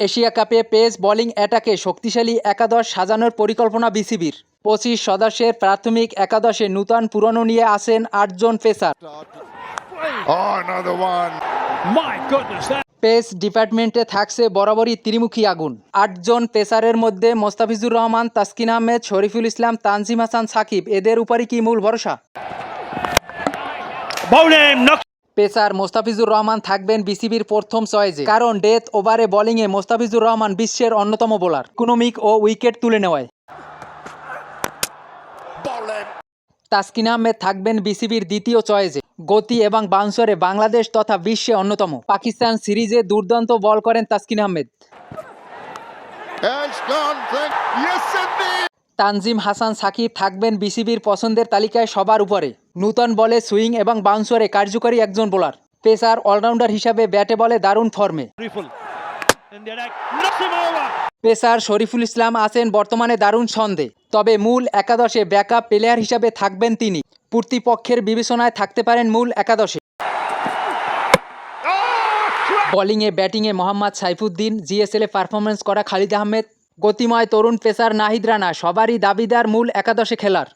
Asia কাপে pace bowling অ্যাটাকে শক্তিশালী একাদশ সাজানোর পরিকল্পনা বিসিবির। ২৫ সদস্যের প্রাথমিক একাদশে নূতন পুরনো নিয়ে আসেন ৮ জন পেসার। পেস ডিপার্টমেন্টে থাকছে বরাবরই ত্রিমুখী আগুন। ৮ জন পেসারের মধ্যে মোস্তাফিজুর রহমান, তাসকিন আহমেদ, শরীফুল ইসলাম, তানজিম হাসান সাকিব, এদের উপরই কি মূল ভরসা? পেসার মোস্তাফিজুর রহমান থাকবেন বিসিবির প্রথম চয়েসে, কারণ ডেথ ওভারে বোলিংয়ে মোস্তাফিজুর রহমান বিশ্বের অন্যতম বোলার, ইকোনমিক ও উইকেট তুলে নেওয়ায়। তাসকিন আহমেদ থাকবেন বিসিবির দ্বিতীয় চয়েসে, গতি এবং বাউন্সারে বাংলাদেশ তথা বিশ্বে অন্যতম। পাকিস্তান সিরিজে দুর্দান্ত বল করেন তাসকিন আহমেদ। তানজিম হাসান সাকিব থাকবেন বিসিবির পছন্দের তালিকায় সবার উপরে। নূতন বলে সুইং এবং বাউন্সারে কার্যকরী একজন বোলার। পেসার অলরাউন্ডার হিসাবে ব্যাটে বলে দারুণ ফর্মে। পেসার শরীফুল ইসলাম আছেন বর্তমানে দারুণ ছন্দে, তবে মূল একাদশে ব্যাকআপ প্লেয়ার হিসাবে থাকবেন তিনি। প্রতিপক্ষের বিবেচনায় থাকতে পারেন মূল একাদশে। বোলিংয়ে ব্যাটিংয়ে মোহাম্মদ সাইফুদ্দিন, জিএসএলে পারফরমেন্স করা খালিদ আহমেদ, গতিময় তরুণ পেসার নাহিদ রানা সবারই দাবিদার মূল একাদশে খেলার।